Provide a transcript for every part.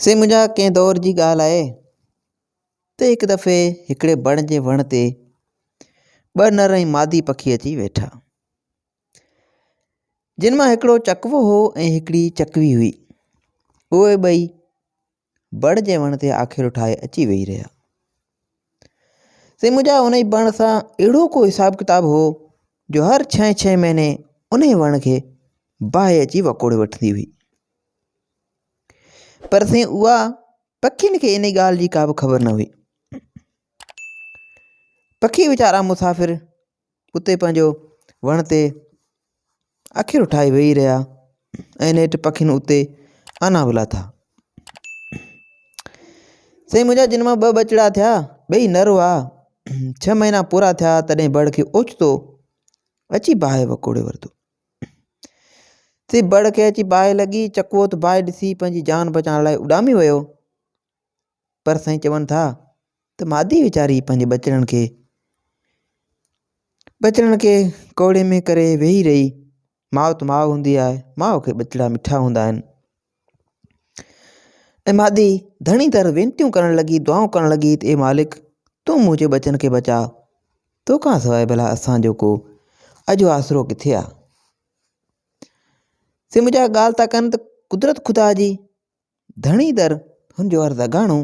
से मुंहिंजा कंहिं दौर जी ॻाल्हि आहे त हिकु दफ़े हिकिड़े बण जे वण ते ॿ नर ऐं मादी पखी अची वेठा, जिन मां हिकिड़ो चकवो हो ऐं हिकिड़ी चकवी हुई। उहे ॿई बण जे वण ते आखेरो ठाहे अची वेही रहिया। से मुंहिंजा उन ई बण सां अहिड़ो को हिसाबु किताबु हो जो हर 6 महीने उन ई वण खे बाहि अची वकोड़े वठंदी हुई। पर से उहा पखियुनि खे इन ॻाल्हि जी का बि ख़बर न हुई। पखी वीचारा मुसाफ़िर उते पंहिंजो वण ते आखेरो ठाहे वेही रहिया ऐं नेठि पखियुनि उते आना बुला था। से मुंहिंजा जिन मां 2 बचड़ा थिया, ॿई नर हुआ। 6 महीना पूरा थिया तॾहिं बड़ खे ओचितो अची बाहि वकोड़े वरितो। से बड़ खे अची बाहि लॻी, चकवो त बाहि ॾिसी पंहिंजी जान बचाइण लाइ उॾामी वियो। पर साईं चवनि था त मादी वीचारी पंहिंजे बचड़नि खे कोड़े में करे वेही रही। माउ त माउ हूंदी आहे, माउ खे बचड़ा मिठा हूंदा आहिनि। ऐं मादी धणी दर वेनतियूं करणु लॻी, दुआऊं करणु लॻी त ए मालिक, तूं मुंहिंजे बचन खे बचा, तोखां सवाइ भला असांजो को अॼु आसरो किथे आहे। से मुंहिंजा ॻाल्हि था कनि त कुदरत ख़ुदा जी धणी दर हुनजो अर्ज़ु अॻाणो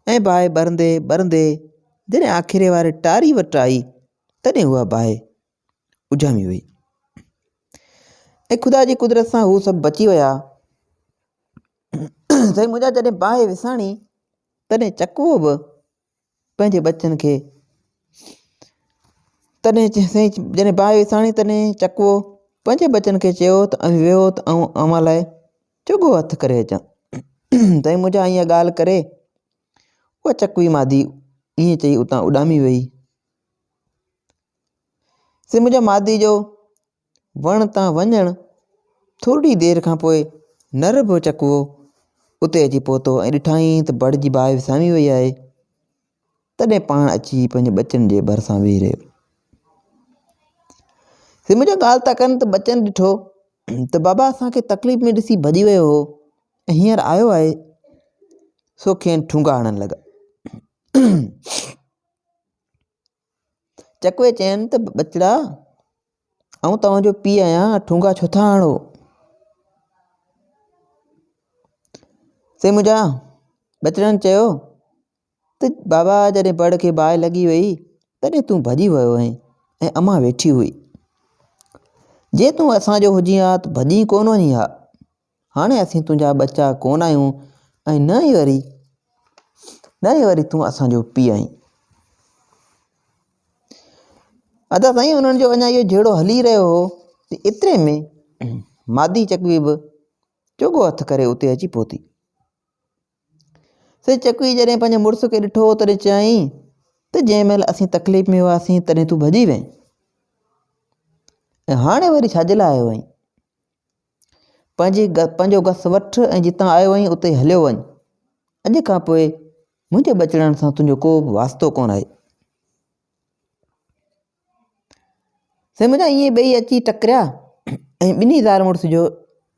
ऐं बाहि ॿरंदे ॿरंदे जॾहिं आख़िरे वारे टारी वटि आई तॾहिं उहा बाहि उजामी वई ऐं ख़ुदा जी कुदरत सां हू सभु बची विया। साईं मुंहिंजा जॾहिं बाहि विसाणी तॾहिं चकवो बि पंहिंजे बचनि खे जॾहिं बाहि विसाणी तॾहिं चकवो पंहिंजे बचनि खे चयो त वियो त अव्हां लाइ चुगो हथु करे अचां। साईं मुंहिंजा ईअं ॻाल्हि करे उहा चकवी मादी ईअं चई उतां उॾामी वई। से मुंहिंजा मादी जो वण तां वञणु थोरी देरि खां पोइ नर बि चकवो उते अची पहुतो ऐं ॾिठाई त बड़ जी बाहि विसामी वई आहे। तॾहिं पाण अची पंहिंजे बचनि जे भरिसां वेही रहियो। से मुंहिंजा ॻाल्हि था कनि त बचनि ॾिठो त बाबा असांखे तकलीफ़ में ॾिसी भॼी वियो हो ऐं हींअर आयो आहे, सो खेनि ठूंगा हणणु लॻा। चकवे चयनि त बचड़ा, आऊं तव्हांजो पीउ आहियां, ठूंगा छो था हणो। से मुंहिंजा बचड़नि चयो त बाबा जॾहिं बड़ खे बाहि लॻी वई तॾहिं तूं भॼी वियो आहीं ऐं अम्मा वेठी हुई। जे तूं असांजो हुजी हा त भॼी कोन वञी हा। हाणे असीं तुंहिंजा बच्चा कोन आहियूं ऐं न ई वरी तूं असांजो पीउ आहीं। अदा साईं उन्हनि जो अञा इहो जहिड़ो हली रहियो हो त एतिरे में मादी चकवी बि चुगो हथु करे उते अची पहुती। से चकवी जॾहिं पंहिंजे मुड़ुस खे ॾिठो तॾहिं चयईं त जंहिं महिल असीं तकलीफ़ में हुआसीं तॾहिं तूं भॼी वएं ऐं हाणे वरी छाजे लाइ आयो आहीं। पंहिंजो गस वठि ऐं जितां आयो आहीं उते हलियो वञ। अॼु खां पोइ मुंहिंजे बचड़नि सां तुंहिंजो को बि वास्तो कोन आहे। से मुंहिंजा ईअं ॿई अची टकरिया ऐं ॿिन्ही ज़ार मुड़ुस जो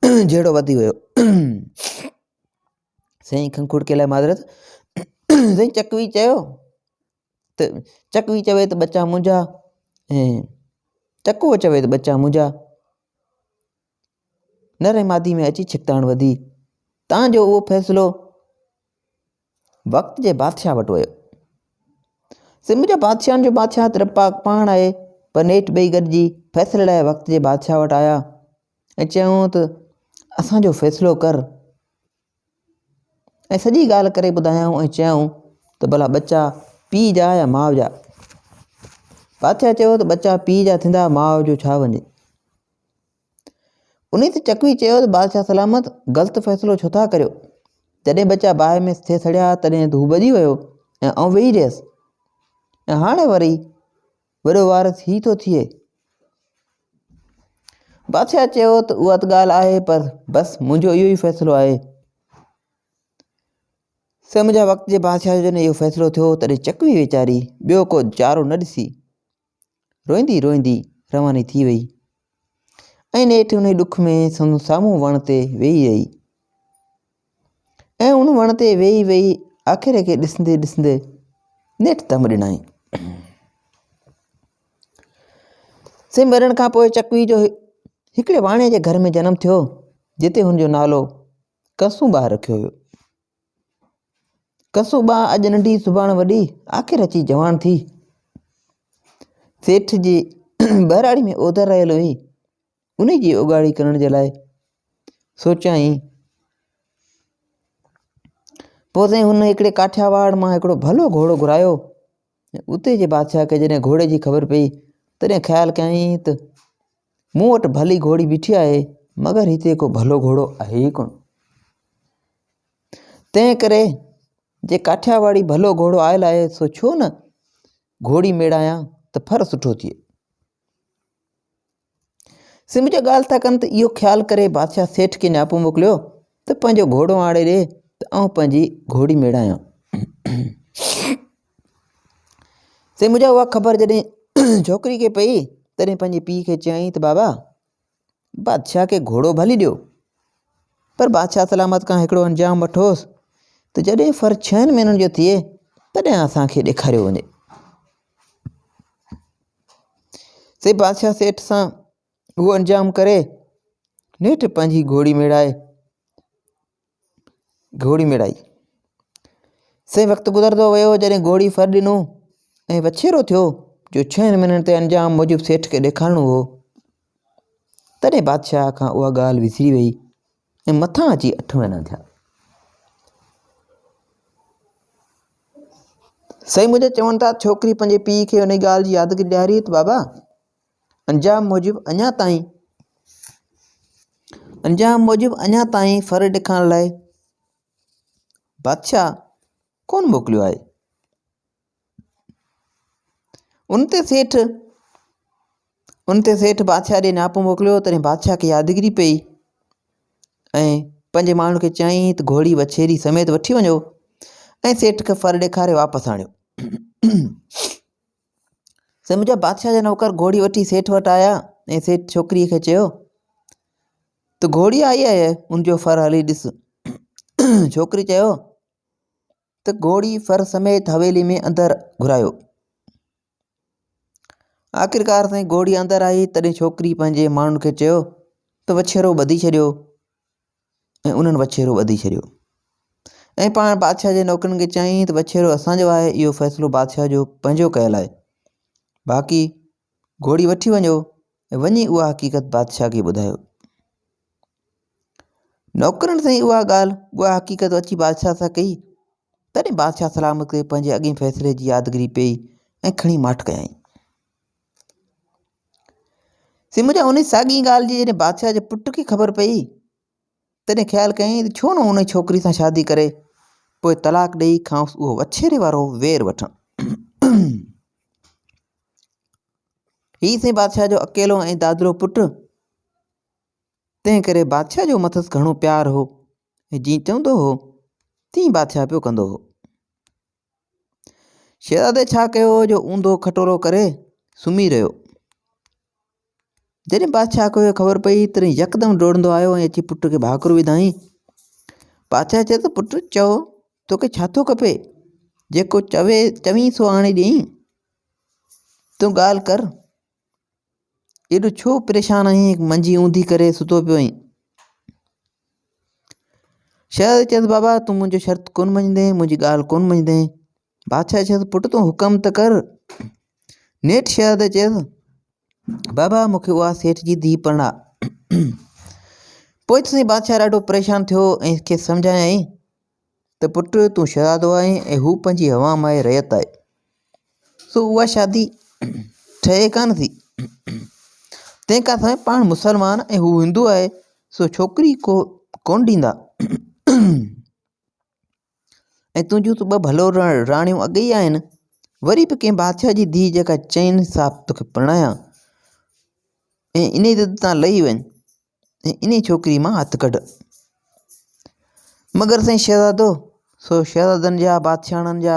जहिड़ो वधी वियो। साईं खंखुड़के लाइ माज़रत। साईं चकवी चवे त बच्चा मुंहिंजा ऐं चकवो चवे त बच्चा मुंहिंजा। नर ऐं मादी में अची छिकताण वधी। तव्हांजो उहो फ़ैसिलो वक़्त जे बादशाह वटि वियो। से मुंहिंजा बादशाहनि जो बादशाह त पाण आहे, पर नेठि ॿई गॾिजी फ़ैसिले लाइ वक़्त जे बादशाह वटि आया ऐं चयूं त असांजो फ़ैसिलो कर ऐं सॼी ॻाल्हि करे ॿुधायूं ऐं चयूं त भला बच्चा पीउ जा या माउ जा। बादशाह चयो त बच्चा पीउ जा थींदा, माउ जो छा वञे। उन ते चकवी चयो त बादशाह सलामत, ग़लति फ़ैसिलो छो था करियो। जॾहिं बच्चा बाहि में थिए सड़िया तॾहिं त हू भॼी वियो ऐं आउं वेही रहियसि ऐं हाणे वरी वॾो वारस ही थो थिए। बादशाह चयो त उहा त ॻाल्हि आहे, पर बसि मुंहिंजो इहो ई फ़ैसिलो आहे। से मुंहिंजा वक़्त जे बादशाह जो जॾहिं इहो फ़ैसिलो थियो तॾहिं चकवी वीचारी ॿियो को चारो न ॾिसी रोईंदी रोईंदी रवानी थी वई ऐं नेठि उन ॾुख में साम्हूं वण ते वेही रही। वण ते वेही वेही आख़िर खे ॾिसंदे ॾिसंदे नेठि दम ॾिनई। से मरण खां पोइ चकवी जो हिकिड़े वाणे जे घर में जनमु थियो, जिते हुनजो नालो कसुबा रखियो वियो। कसुबा अॼु नंढी सुभाणे वॾी आख़िर अची जवान थी सेठ जी बहिराड़ी में ओधर रहियल हुई। उन जी उगाड़ी करण जे लाइ सोचियाई। पोइ साईं हुन हिकिड़े काठियावाड़ मां हिकिड़ो भलो घोड़ो घुरायो। उते जे बादशाह खे जॾहिं घोड़े जी ख़बर पई तॾहिं ख़्यालु कयईं त मूं वटि भली घोड़ी बीठी आहे, मगर हिते को भलो घोड़ो आहे ई कोन। तंहिं करे जे काठियावाड़ी भलो घोड़ो आयल आहे सो छो न घोड़ी मेड़ायां त फर सुठो थिए। से मुंहिंजो ॻाल्हि था कनि त इहो ख़्यालु करे बादशाह सेठ खे न्यापो मोकिलियो त पंहिंजो घोड़ो आणे ॾे त आउं पंहिंजी घोड़ी मेड़ायां। से मुंहिंजा उहा ख़बर जॾहिं छोकिरी खे पई तॾहिं पंहिंजे पीउ खे चयईं त बाबा बादशाह खे घोड़ो भली ॾियो, पर बादशाह सलामत खां हिकिड़ो अंजाम वठोसि त जॾहिं फर 6 महीननि जो थिए तॾहिं असांखे ॾेखारियो वञे। से बादशाह सेठ सां उहो अंजाम करे नेठि पंहिंजी घोड़ी मेड़ाई। से वक़्तु गुज़रंदो वियो, जॾहिं घोड़ी फर ॾिनो ऐं वछेरो थियो जो 6 महीननि ते अंजाम मूजिबि सेठ खे ॾेखारिणो हो, तॾहिं बादशाह खां उहा ॻाल्हि विसरी वई ऐं मथां अची 8 महीना थिया। सही मुंहिंजे चवनि था छोकिरी पंहिंजे पीउ खे उन ॻाल्हि जी यादगिरी ॾियारी त बाबा अंजाम मूजिबि अञा ताईं फर ॾेखारण लाइ बादशाह कोन मोकिलियो आहे। उन ते सेठ बादशाह ॾे न्यापो मोकिलियो। तॾहिं बादशाह खे यादगिरी पई ऐं पंहिंजे माण्हू खे चयईं त घोड़ी वछेरी समेत वठी वञो ऐं सेठ खे फर ॾेखारे वापसि आणियो। से मुंहिंजा बादशाह जा नौकर घोड़ी वठी सेठ वटि आया ऐं सेठ छोकिरीअ खे चयो त घोड़ी आई आहे, उनजो फर हली ॾिस। छोकिरी चयो त घोड़ी फर समेत हवेली में अंदरि घुरायो। आख़िरकार साईं घोड़ी अंदरि आई तॾहिं छोकिरी पंहिंजे माण्हुनि खे चयो त वछेरो ॿधी छॾियो ऐं उन्हनि वछेरो ॿधी छॾियो ऐं पाण बादशाह जे नौकरनि खे चयईं त वछेरो असांजो आहे, इहो फ़ैसिलो बादशाह जो पंहिंजो कयल आहे, बाक़ी घोड़ी वठी वञो ऐं वञी उहा हक़ीक़त बादशाह खे ॿुधायो। नौकरनि साईं उहा हक़ीक़त अची बादशाह सां कई। तॾहिं बादशाह सलामत खे पंहिंजे अॻे फ़ैसिले जी यादगिरी पई ऐं खणी माठ कयईं। से मुंहिंजा उन साॻी ॻाल्हि जी जॾहिं बादशाह जे पुट खे ख़बर पई तॾहिं ख़्यालु कयईं त छो न उन छोकिरी सां शादी करे पोइ तलाक ॾेई खांसि उहो वछेरे वारो वेर वठनि। हीउ साईं बादशाह जो अकेलो ऐं दादरो पुटु। तंहिं करे बादशाह जो मथसि घणो प्यारु हो ऐं जीअं चवंदो हो तीअं बादशाह पियो कंदो हो। शहज़ादे छा कयो जो ऊंधो खटोलो करे सुम्ही रहियो। जॾहिं बादशाह खे ख़बर पई तॾहिं यकदमि डोड़ंदो आयो ऐं अची पुट खे भाकुर विधाईं। बादशाह चए त पुटु चओ तोखे छा थो खपे, जेको चवीं सो आणे ॾेई, तूं ॻाल्हि कर, एॾो छो परेशान आहीं, मंझी ऊंधी करे सुतो पियो आहीं। शहज़ादे चयसि बाबा तूं मुंहिंजो शर्त कोन मञंदे, मुंहिंजी ॻाल्हि कोन मञंदे। बादशाह चयसि पुटु तूं हुकम त कर। नेठि शहज़ादे चयसि बाबा मूंखे उहा सेठ जी धीउ परणा। पोइ त बादशाह ॾाढो परेशान थियो ऐं खेसि सम्झायईं त पुटु तूं शहज़ादो आहीं ऐं हू पंहिंजी हवा माए रहियत आहे, सो उहा शादी ठहे कान थी। तंहिं खां सवाइ पाण मुसलमान ऐं हू हिंदू आहे, सो छोकिरी कोन ॾींदा। ऐं तुंहिंजूं त 2 भलो राणियूं अॻे ई आहिनि, वरी बि कंहिं बादशाह जी धीउ जेका चइनि सां तोखे परिणायां ऐं इन ज़िद तां लही वञ ऐं इन छोकिरी मां हथु कढ। मगर साईं शहज़ादनि जा बादशाहनि जा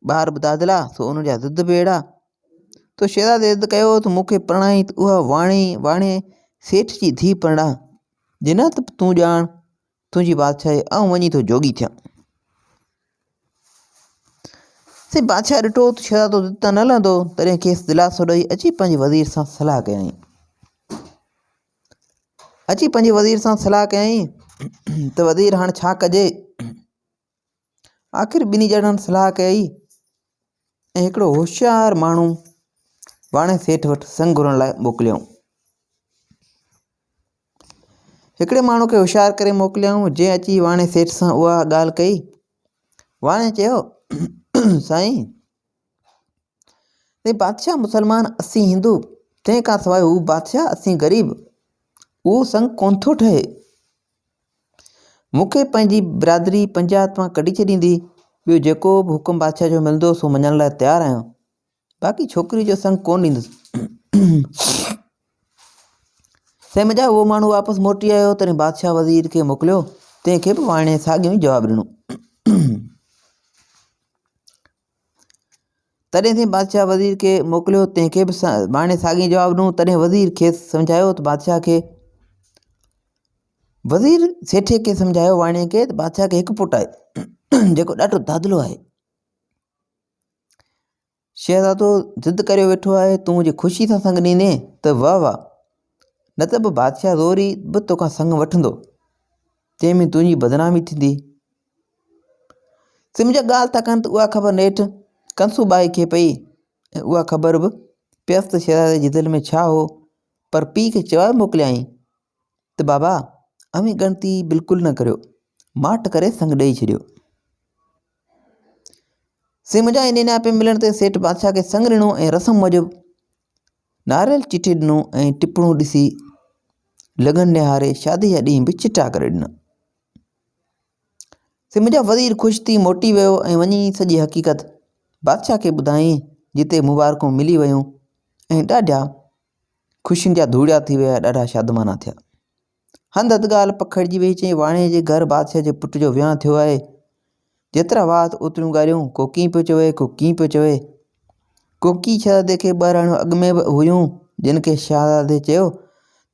ॿार बि दादला, सो उन जा ज़िद बि अहिड़ा। तो शहज़ादे ज़िद कयो त मूंखे परिणाई त उहा वाणे सेठ जी धीउ परिणा, जिन त तूं ॼाण तुंहिंजी बादशाही ऐं वञी थो जोगी थियां। साईं बादशाह ॾिठो त शहज़ादो जितां न लहंदो तॾहिं खेसि दिलासो ॾेई अची पंहिंजे वज़ीर सां सलाह कयईं त वज़ीर हाणे छा कजे। आख़िर ॿिन्ही ॼणनि सलाह कई ऐं हिकिड़ो होशियारु माण्हू वाणे सेठ वटि संग घुरण लाइ मोकिलियऊं। हिकिड़े माण्हू खे होशियारु करे मोकिलियऊं जंहिं अची वाणे सेठ सां उहा ॻाल्हि कई। वाणे चयो साईं बादशाह मुसलमान असीं हिंदू तंहिं खां सवाइ हू बादशाह असीं ग़रीब उहो संग कोन थो ठहे। मूंखे पंहिंजी बिरादरी पंजायत मां कढी छॾींदी। ॿियो जेको बि हुकुम बादशाह जो मिलंदो सो मञण लाइ तयारु आहियां। बाक़ी छोकिरी जो संग कोन ॾींदुसि। साईं मुंहिंजा उहो माण्हू वापसि मोटी आयो तॾहिं बादशाह वज़ीर खे मोकिलियो तंहिंखे बि वाणे साॻियो ई जवाबु ॾिनो। तॾहिं बादशाह वज़ीर खे मोकिलियो तंहिंखे बि वाणे साॻियो जवाबु ॾिनो। तॾहिं वज़ीर खे सम्झायो त बादशाह खे वज़ीर सेठे खे सम्झायो वाणे खे त बादशाह खे हिकु पुटु आहे जेको ॾाढो दादलो आहे। शहज़ादो ज़िद करे वेठो आहे तूं मुंहिंजी ख़ुशी सां संग ॾींदे त वाह वाह न त बि बादशाह ज़ोरी बि तोखां संग वठंदो तंहिंमें तुंहिंजी बदनामी थींदी। मुंहिंजा ॻाल्हि था कनि त उहा ख़बर नेठि कंसूबाई खे पई ऐं उहा ख़बर बि पियसि त शहज़ादे जी दिलि में छा हो। पर पीउ खे जवाबु मोकिलियाईं त बाबा अमी ॻणती बिल्कुलु न करियो माठ करे संग ॾेई छॾियो। मुंहिंजा इन नियापे मिलण ते सेठ बादशाह खे संग ॾिनो ऐं रस्म मूजिबि नारियल चिठी ॾिनो ऐं टिपणूं ॾिसी लगन निहारे शादी जा ॾींहं बि चिटा करे ॾिना। मुंहिंजा वज़ीर ख़ुशि थी मोटी वियो ऐं वञी सॼी हक़ीक़त बादशाह खे ॿुधाईं जिते मुबारकूं मिली वियूं ऐं ॾाढा ख़ुशियुनि जा धूड़िया थी विया ॾाढा शादमाना थिया। हंधि अधु ॻाल्हि पखिड़िजी वई चई वाणे जे घर बादशाह जे पुट जो विहांउ थियो आहे। जेतिरा वात ओतिरियूं ॻाल्हियूं को कीअं पियो चवे को कीअं पियो चवे। को की शहज़ादे खे ॿाहिराणियूं अॻु में बि हुयूं जिन खे शहज़ादे चयो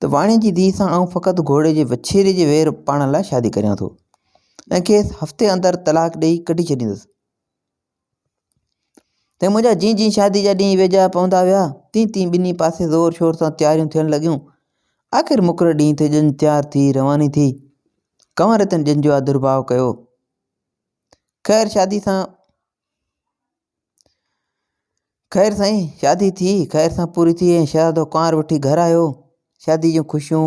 त वाणे जी धीउ सां आउं फ़क़ति घोड़े जे वछेरे जे वेर पाइण लाइ शादी करियां थो ऐं खेसि हफ़्ते अंदरि तलाक ॾेई कढी छॾींदुसि। त मुंहिंजा जीअं जीअं शादी जा ॾींहं वेझा पवंदा विया तीअं तीअं ॿिन्ही पासे ज़ोर शोर सां तयारियूं थियणु लॻियूं। आख़िर मुक़ररु ॾींहं ते ॼण तयारु थी रवानी थी। कंवर तन ॼण जो आदुर्भाव कयो। ख़ैर साईं शादी थी ख़ैर सां पूरी थी ऐं शहज़ादो कुंवार वठी घर आयो। शादी जूं ख़ुशियूं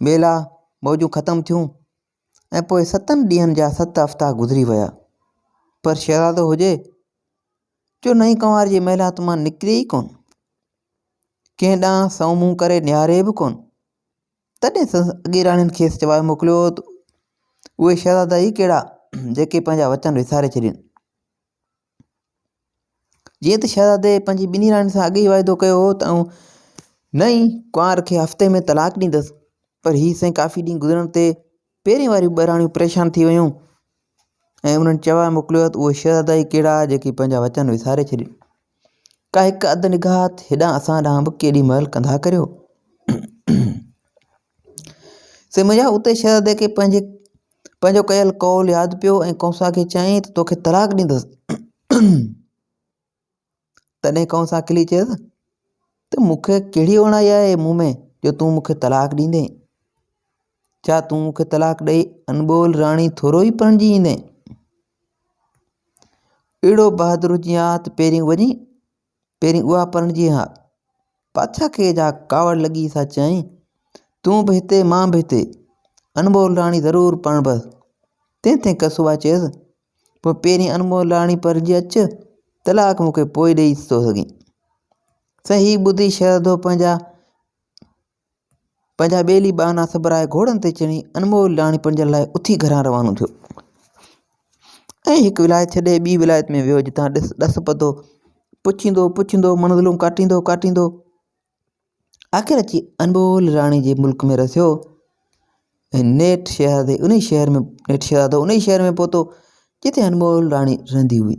मेला मौजूं ख़तमु थियूं ऐं पोइ 7 ॾींहंनि जा 7 हफ़्ता गुज़री विया। पर शहज़ादो हुजे जो नई कुंवार जी महिलात मां निकिरे ई कोन। कंहिं ॾांहुं साम्हूं करे निहारे बि कोन। तॾहिं अॻे राणियुनि खेसि जवाबु मोकिलियो त उहे शहज़ादा ई कहिड़ा जेके पंहिंजा वचन विसारे छॾनि। जीअं त शहज़ादे पंहिंजी ॿिन्ही राणियुनि सां अॻे ई वाइदो कयो हो त आउं नई कुंवार खे हफ़्ते में तलाक ॾींदुसि। पर हीअ साईं काफ़ी ॾींहं गुज़रण ते पहिरीं वारियूं ॿ परेशान थी वियूं ऐं उन्हनि जवाबु मोकिलियो त उहे शहज़ादा ई कहिड़ा जेके पंहिंजा वचन विसारे छॾनि। का हिकु अधु निगाह हेॾां असां ॾांहुं बि केॾी महिल कंदा करियो। मुंहिंजा उते शहज़ादे खे पंहिंजो कयल कौल यादि पियो ऐं कौंसा खे चयईं त तोखे तलाक ॾींदुसि। तॾहिं कौंसा खिली चयसि त मूंखे कहिड़ी ओणाई आहे मुंहुं में जो तूं मूंखे तलाक ॾींदे। छा तूं मूंखे तलाक ॾेई अनमोल राणी थोरो ई परिणिजी ईंदे। अहिड़ो बहादुर हुजे हा त पहिरीं उहा परिणिजी हा। बादशाह खे जा कावड़ लॻी सा चयईं तूं बि हिते मां बि हिते अनमोल राणी ज़रूरु परिणबसि। तंहिं कसूबा चयसि पोइ पहिरीं अनमोल राणी परिणिजी अचु तलाक मूंखे पोइ ॾेई थो सघीं। सही ॿुधी शहज़ादो पंहिंजा ॿेली बहाना सबराए घोड़नि ते चढ़ी अनमोल राणी परिणिजण लाइ उथी घरां रवानो थियो ऐं हिकु विलायत छॾे ॿी विलायत में वियो जितां ॾस पतो पुछींदो मंज़िलूं काटींदो आख़िर अची अनमोल राणी जे मुल्क में रसियो ऐं शहज़ादो उन शहर में पहुतो जिते अनमोल राणी रहंदी हुई।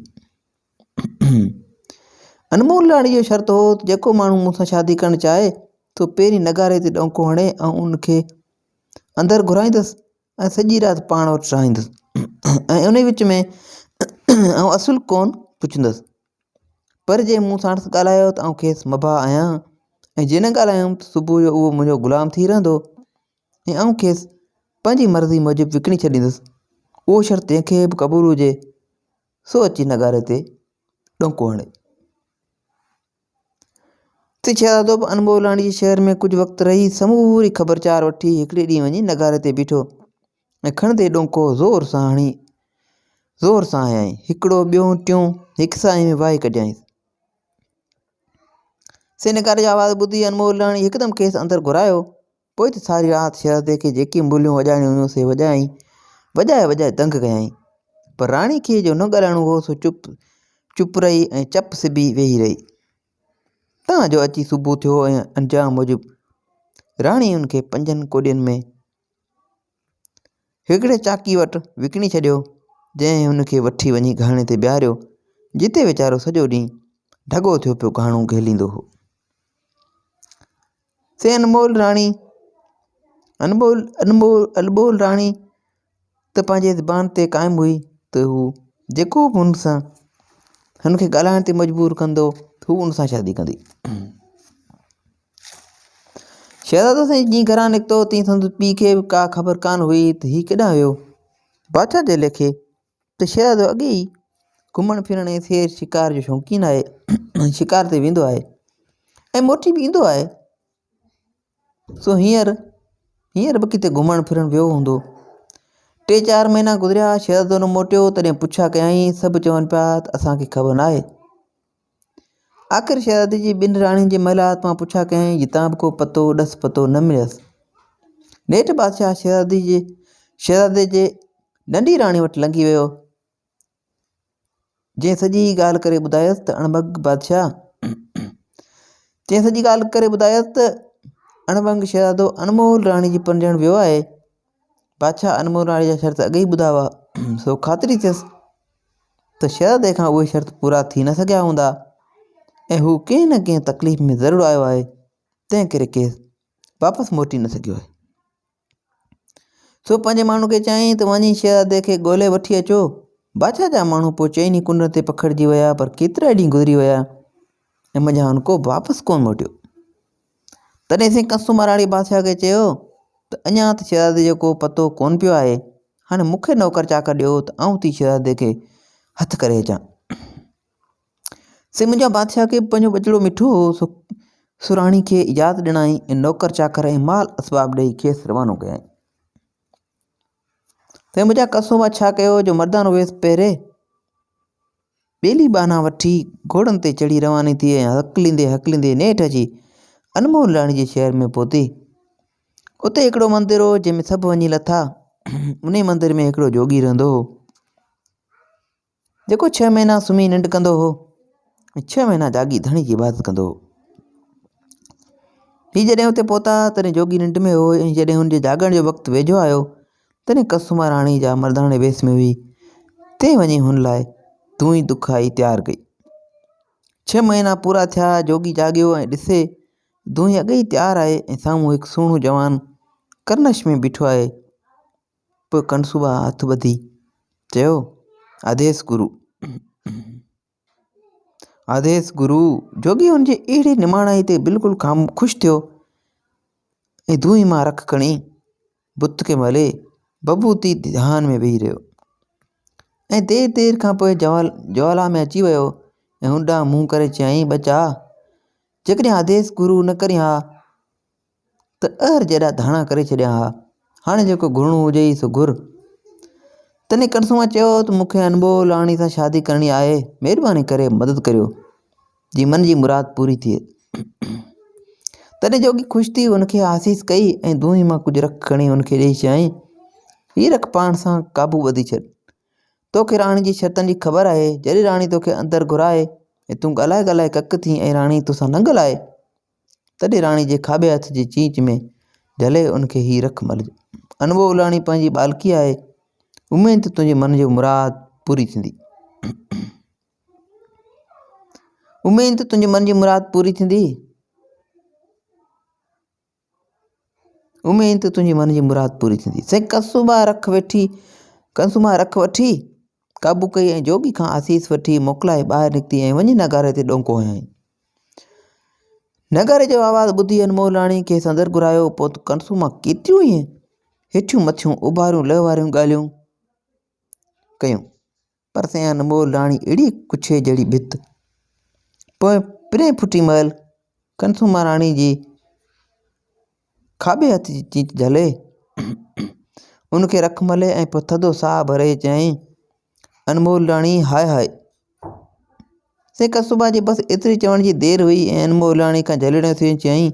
अनमोल राणी जो शर्त हो त जेको माण्हू मूंसां शादी करणु चाहे तो पहिरीं नगारे ते डोंको हणे ऐं उनखे अंदरि घुराईंदुसि ऐं सॼी राति पाण वटि रहाईंदुसि ऐं उन विच में असुल कोन पुछंदुसि। पर जे मूं साण ॻाल्हायो त आउं खेसि मबा आहियां ऐं जे न ॻाल्हायुमि त सुबुह जो उहो मुंहिंजो ग़ुलाम थी रहंदो ऐं आउं खेसि पंहिंजी मर्ज़ी मूजिबि विकिणी छॾींदुसि। उहो शर्त जंहिंखे बि क़बूलु हुजे सो अची नगारे ते डोंको हणे। त शहज़ादो बि अनमोल राणी जे शहर में कुझु वक़्तु रही समूरी ख़बरचार वठी हिकिड़े ॾींहुं वञी नगारे ते बीठो ऐं खणंदे डोंको ज़ोर सां हयाईं। हिकिड़ो ॿियो टियों हिकु साई में वाही कढियाईं। से नगारे जी आवाज़ ॿुधी अनमोल राणी हिकदमि खेसि अंदरि घुरायो। पोइ त सारी राति शहज़ादे खे जेकी ॿोलियूं वॼाइणियूं हुयूं से वॼाए दंग कयाईं। पर राणी खे जो न ॻाल्हाइणो हो सो चुप रही ऐं चप सिबी वेही रही। तव्हांजो अची सुबुह थियो ऐं अंजाम मूजिबि राणी हुनखे 5 कोॾियुनि में हिकिड़े चाकी वटि विकिणी छॾियो, जंहिं हुनखे वठी वञी घाणे ते ॿिहारियो, जिते वीचारो सॼो ॾींहुं ढॻो थियो पियो घाणो घेलींदो हो। से अनमोल राणी त पंहिंजे ज़बान ते क़ाइमु हुई त हू जेको बि हुनखे ॻाल्हाइण ते मजबूर कंदो हू हुन सां शादी कंदी। शहज़ादो साईं जीअं घरां निकितो तीअं संदसि पीउ खे बि का ख़बर कान हुई त हीउ केॾांहुं वियो। बादशाह जे लेखे त शहज़ादो अॻे ई घुमण फिरण ऐं सैर शिकार जो शौक़ीन आहे, शिकार ते वेंदो आहे ऐं मोटी बि ईंदो आहे। सो हींअर बि किथे घुमण फिरण वियो हूंदो। 3-4 महीना गुज़रिया, शहज़ादो न मोटियो। तॾहिं पुछा कयईं, सभु चवनि पिया त असांखे ख़बर नाहे। आख़िर शहज़ादी जी 2 राणियुनि जे महिलात मां पुछा कयईं, जितां बि को पतो ॾस पतो न मिलियसि। नेठि बादशाह शहज़ादे जे नंढी राणी वटि लंघी वियो, जंहिं सॼी ॻाल्हि करे ॿुधायसि त अणबंग शहज़ादो अनमोल राणी जी परजण वियो आहे। बादशाह अनमोल राणी जा शर्त अॻे ई ॿुधा हुआ, सो ख़ातिरी थियसि त शहज़ादे खां उहे शर्त पूरा थी न सघिया हूंदा ऐं हू कंहिं न कंहिं तकलीफ़ में ज़रूरु आयो आहे, तंहिं करे केस वापसि मोटी न सघियो आहे। सो पंहिंजे माण्हू खे चयईं त वञी शहज़ादे खे ॻोल्हे वठी अचो। बादशाह जा माण्हू पोइ चइनी कुंड ते पखिड़िजी विया, पर केतिरा ॾींहं गुज़री विया ऐं मंझां को वापसि कोन मोटियो। तॾहिं से कंसुमा राणी बादशाह खे चयो त अञा त शहज़ादे जो को पतो कोन पियो आहे। हाणे मूंखे नौकर चाकर ॾियो त आउं थी शहज़ादे खे हथु करे अचां। से मुंहिंजा बादशाह खे पंहिंजो बचिड़ो मिठो हो, सो राणी खे इजाज़त ॾिनाई ऐं नौकर चाकर ऐं माल असबाब ॾेई खेसि रवानो कयाईं। ते मुंहिंजा कंसुमा छा कयो जो मर्दानो वेस पहिरे ॿेली बाना वठी घोड़नि ते चढ़ी रवानी थी ऐं हकलींदे नेठि अची अनमोल राणी जे शहर में पहुती। उते हिकिड़ो मंदरु हो जंहिंमें सभु वञी लथा। उन मंदर में हिकिड़ो जोगी रहंदो हो, जेको 6 महीना सुम्ही निंड कंदो हो ऐं 6 महीना जागी धणी जी इबादत कंदो हो। हीउ जॾहिं उते पहुता तॾहिं जोगी निंड में हो ऐं जॾहिं हुनजे जागण जो वक़्तु वेझो आयो तॾहिं कंसुमा राणी जा मर्दाणे वेस में हुई। ते वञी हुन लाइ धूई दुखाई तयारु कई। 6 महीना पूरा थिया, जोगी जाॻियो ऐं ॾिसे धूई अॻे ई तयारु आहे ऐं साम्हूं हिकु सुहिणो जवान करनश में बीठो आहे। पोइ कंसुमा हथु ॿधी चयो, आदेश गुरु। जोगी हुनजे अहिड़े निमाणाई ते बिल्कुलु ख़ुशि थियो ऐं धूई मां रख खणी बुत खे मले बबूती ध्यान में वेही रहियो ऐं देर खां पोइ ज्वाला में अची वियो ऐं हुन ॾांहुं मुंहुं करे चयईं, बचा जेकॾहिं आदेश गुरु न करी हा त जहिड़ा धाणा करे छॾिया हा। हाणे जेको घुरणो हुजे सो घुर। तॾहिं कंसुमा चयो त मूंखे अनमोल राणी सां शादी करणी आहे, महिरबानी करे मदद करियो जी मन जी मुराद पूरी थिए। तॾहिं जोगी ख़ुशि थी हुनखे आसीस कई ऐं धूई मां कुझु रख खणी हुनखे ॾेई चयईं, हीअ रख पाण सां काबू ॿधी छॾ। तोखे राणी जी शर्तनि जी ख़बर आहे। जॾहिं राणी तोखे अंदरि घुराए ऐं तूं ॻाल्हाए कक थी ऐं राणी तोसां न ॻाल्हाए तॾहिं राणी जे खाॿे हथ जे चींच में झले उनखे हीअ रख मलिज। अनमोल राणी पंहिंजी बालकी आहे, उमेद त तुंहिंजे मन जो मुराद पूरी थींदी। से कंसुमा रख वठी क़ाबू कई ऐं जोगी खां आसीस वठी मोकिलाए ॿाहिरि निकिती ऐं वञी नगारे ते डोंको हयईं। नगारे जो आवाज़ु ॿुधी अनमोल राणी खे संदर घुरायो। पोइ त कंसु मां केतिरियूं ई हेठियूं मथियूं उभारियूं लह वारियूं ॻाल्हियूं कयूं, पर संई अनमोल राणी अहिड़ी कुछे जहिड़ी भित। पोइ पिरे फुटी महिल कंसुमा राणी जी खाॿे हथ जी चीच झले उनखे रख मले ऐं पोइ थधो साह भरे चयईं, अनमोल राणी हाय हाय। से कंसुबा जी बसि एतिरी चवण जी देरि हुई ऐं अनमोल राणी खां झलणियो थियो चयईं,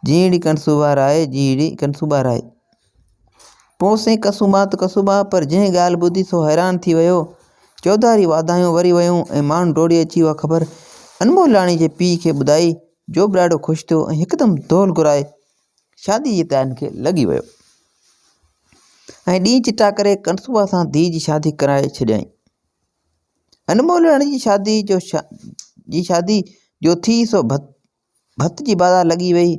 जीअड़ी कंसुबा राय जीअड़ी कंसुबा राय। पोइ से कंसुबा त कंसुबा, पर जंहिं ॻाल्हि ॿुधी सो हैरान थी वियो। चौधारी वाधायूं वरी वियूं ऐं माण्हू डोड़ी अची उहा ख़बर अनमोल राणी जे पीउ खे ॿुधाई, जो बि ॾाढो ख़ुशि थियो ऐं हिकदमि दौल घुराए शादी जी तयारियुनि खे लॻी वियो ऐं ॾींहुं चिटा करे कंसुबा सां धीउ जी शादी कराए छॾियईं। अनमोल राणी जी शादी जो थी सो भत जी बाज़ार लॻी वई।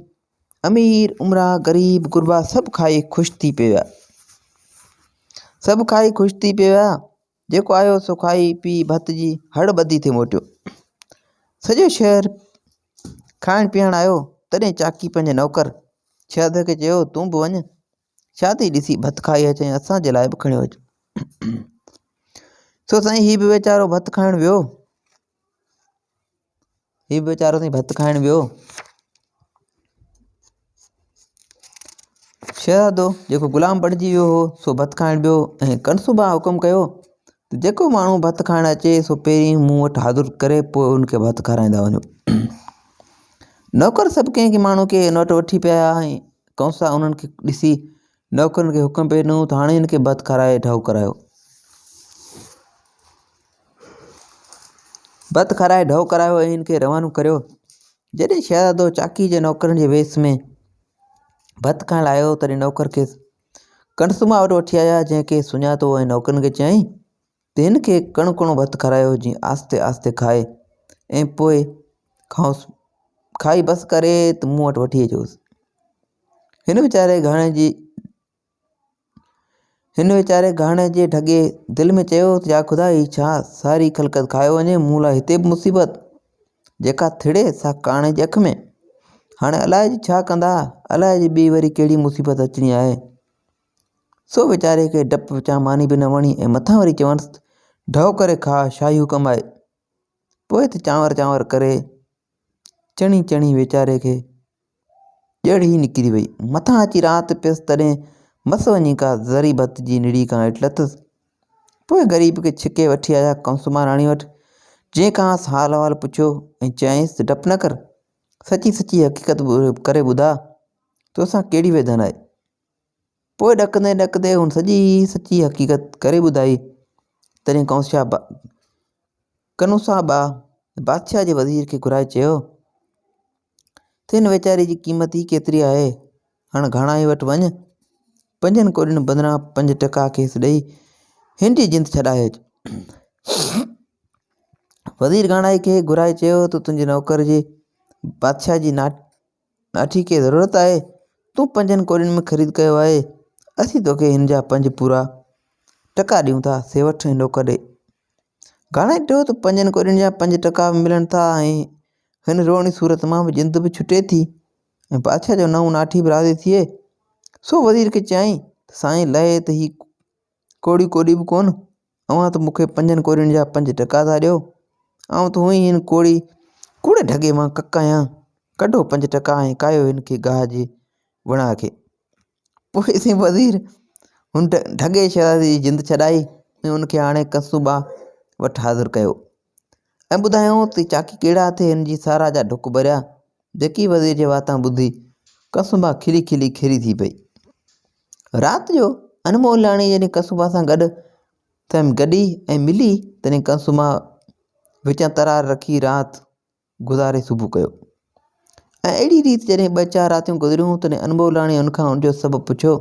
अमीर उमरा ग़रीब गुरबा सभु खाई ख़ुशि थी पिया। जेको आयो सो खाई पी भत जी हड़ ॿधी थी मोटियो। सॼो शहर खाइण पीअण आयो। तॾहिं चाकी पंहिंजे नौकर शहद खे चयो, तूं बि वञ शादी ॾिसी भत खाई अचई, असांजे लाइ बि खणियो अच। सो साईं हीउ बि वीचारो भत खाइण वियो। शहज़ादो जेको ग़ुलाम बणिजी वियो हो सो भत खाइण वियो ऐं कंसुबा हुकुम कयो त जेको माण्हू भत खाइण अचे सो पहिरीं मूं वटि हाज़ुर करे पोइ उनखे भत खाराईंदा वञो। नौकर सभु कंहिं माण्हू खे नोट वठी पिया ऐं कंसा उन्हनि खे ॾिसी नौकरनि खे हुकुम पियो ॾिनो त हाणे हिनखे भत खाराए ढऊ करायो। ऐं हिनखे रवानो करियो। जॾहिं शहज़ादो चाकी जे नौकरनि जे वेस में भत खाइण आयो तॾहिं नौकर खे कंसुमा वटि वठी आया, जंहिंखे सुञातो ऐं नौकरनि खे चयईं त हिनखे कणो कणो भत खारायो जीअं आस्ते आस्ते खाए ऐं पोइ खाई बसि करे त मूं वटि वठी अचोसि। हिन वीचारे घाणे जे ढगे दिलि में चयो त या ख़ुदा ही छा सारी ख़लक़त खायो वञे, मूं लाइ हिते बि मुसीबत जेका थिड़े सा काणे जी अखि में। हाणे अलाए जी छा कंदा, अलाए जी ॿी वरी कहिड़ी मुसीबत अचणी आहे। सो वीचारे खे डप विचां मानी बि न वणी ऐं मथां वरी चवंसि ढओ करे खा, शाही हुकम आहे। पोइ त चांवर करे चणी वीचारे खे ॼड़ी निकिरी वई। मथां अची राति पियसि तॾहिं मस वञी का ज़री भत जी निड़ी खां हेठि लथसि। पोइ ग़रीब खे छिके वठी आया कंसुमा राणी वटि, जंहिं खां हाल अहिवाल पुछियो ऐं चयईंसि डप न कर, सची हक़ीक़त करे ॿुधा तोसां कहिड़ी वेदन आहे। पोइ ॾकंदे हुन सची हक़ीक़त करे ॿुधाई। तॾहिं कनुसा बादशाह जे वज़ीर खे घुराए चयो त हिन वीचारे जी क़ीमत ई केतिरी आहे। हाणे घाणाई वटि वञ, 5 कोड़ियुनि बदिरां 5% खेसि ॾेई हिन जी जिंद छॾाए अच। वज़ीर घाणाई खे घुराए चयो त तुंहिंजे नौकर जे बादशाह जी नाठी खे ज़रूरत आहे। तूं 5 कोड़ियुनि में ख़रीद कयो आहे, असीं तोखे हिन जा 5 पूरा टका ॾियूं था, से वठि नौकर ॾे। घाणाई ॾिठो त 5 कोड़ियुनि जा 5% मिलनि था ऐं हिन रोहिणी सूरत मां बि जिंद बि छुटे थी ऐं बादशाह जो नओं नाठी बि राज़ी थिए। सो वज़ीर खे चयईं त साईं लहे त ही कोड़ी बि कोन, अवां त मूंखे 5 कोड़ियुनि जा 5% था ॾियो। ऐं त हुई हिन कूड़े ढगे मां ककायां, कढो 5% ऐं कायो हिन खे गाह जे वणा खे। पोइ से वज़ीर हुन ढगे शहज़ादे जी जिंद छॾाई ऐं उनखे हाणे कंसुबा वटि हाज़ुर कयो ऐं ॿुधायूं त चाकी कहिड़ा थे हिन जी सारा जा ढुक भरिया। जेकी वज़ीर जे वातां ॿुधी कंसुबा खिली खेरी थी पई। राति जो अनमोल राणी जॾहिं कंसुबा सां गॾी ऐं मिली तॾहिं कंसुबा विचां तरार रखी राति गुज़ारे सुबुह कयो। ऐं अहिड़ी रीति जॾहिं 2-4 रातियूं गुज़रियूं तॾहिं अनमोल राणी हुनखां हुनजो सबबु पुछियो।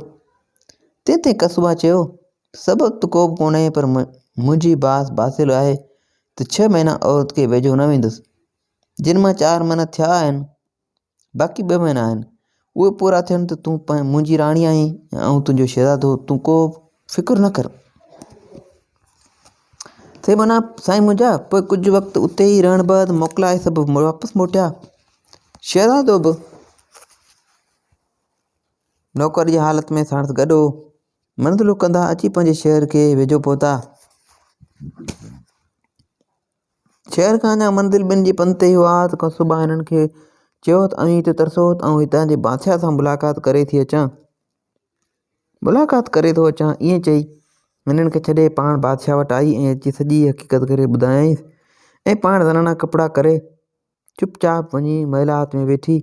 ते कंसुबा चयो, सबबु त को बि कोन्हे, पर मुंहिंजी बासिल आहे त 6 महीना औरत खे वेझो न वेंदुसि। जिन मां 4 महीना थिया आहिनि, बाक़ी 2 महीना आहिनि, उहे पूरा थियनि त तूं मुंहिंजी राणी आहीं ऐं तुंहिंजो शहज़ादो, तूं को फिक्र न कर। से माना साईं मुंहिंजा पोइ कुझु वक़्तु उते ई रहण बैदि मोकिलाए सभु वापसि मोटिया। शहज़ादो बि नौकर जी हालत में साणुसि गॾु हो। मंज़िलूं कंदा अची पंहिंजे शहर के वेझो पहुता। शहर खां अञा मंज़िल ॿिनि जी पंध ते हुआ त कस्तूरबा हिननि खे चयो त अव्हीं हिते तरसो त हितां जे बादशाह सां मुलाक़ात करे थी अचां। मुलाक़ात करे थो अचां ईअं चई हिननि खे छॾे पाण बादशाह वटि आई ऐं अची सॼी हक़ीक़त करे ॿुधायईंसि ऐं पाण ज़नाना कपिड़ा करे चुपचाप वञी महिलात में वेठी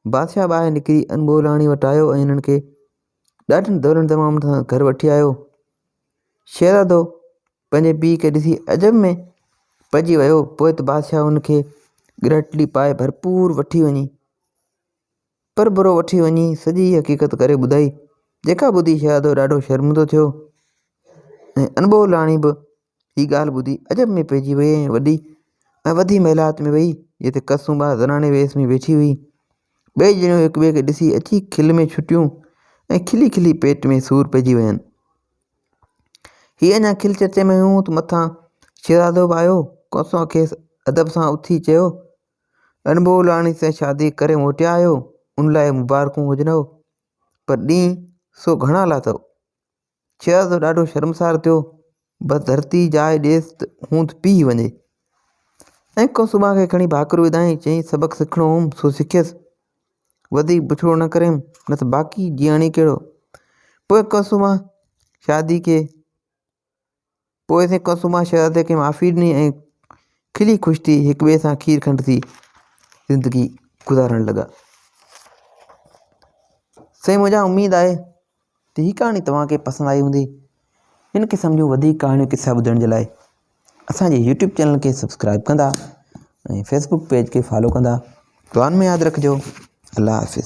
बादशाह ॿाहिरि निकिरी अनबोलाणी वटि आयो ऐं हिननि खे ॾाढनि दौलनि तमाम सां घर वठी आयो। शहज़ादो पंहिंजे पीउ खे ॾिसी अजब में पइजी वियो। पोइ त बादशाह हुनखे गिरहटली पाए भरपूर वठी वञी पर बुरो वठी वञी सॼी हक़ीक़त करे ॿुधाई, जेका ॿुधी शहज़ादो ॾाढो शर्मिंदो थियो ऐं अनबोलाणी बि हीअ ॻाल्हि ॿुधी अजब में पइजी वई ऐं वधी महिलात में वई जिते कस्तूरबा ज़नाने वेस में वेठी हुई। ॿई ॼणियूं हिक ॿिए खे ॾिसी अची खिल में छुटियूं ऐं खिली खिली पेट में सूर पइजी वियनि। हीअ अञा खिल चर्चे में हुयूं त मथां शहज़ादो बि आयो। कौसो खे अदब सां उथी चयो, अनबोलाणी से शादी करे मोटिया आहियो, उन लाइ मुबारकूं हुजनव, पर ॾींहुं सो घणा लाथव। शहज़ादो ॾाढो शर्मसार थियो। बसि धरती जाइ ॾेसि त हू त पी वञे ऐं कौसुबा खे खणी भाकुर विधाई। चई सबक़ु सिखणो हुउमि सो सिखियसि, वधीक बुछड़ो न करेमि न त बाक़ी जीअणी कहिड़ो। पोइ कौसुबा शहज़ादे खे माफ़ी ॾिनी ऐं खिली ख़ुशि थी हिक ॿिए सां खीर खंड थी ज़िंदगी गुज़ारण लॻा। साईं मुंहिंजा उमेदु आहे त हीअ कहाणी तव्हांखे पसंदि आई हूंदी। हिन क़िस्म जूं वधीक कहाणियूं किसा ॿुधण जे लाइ असांजे यूट्यूब चैनल खे सब्सक्राइब कंदा ऐं फेसबुक पेज खे फॉलो कंदा। दुआनि में यादि रखिजो। अल्लाह हाफ़िज़।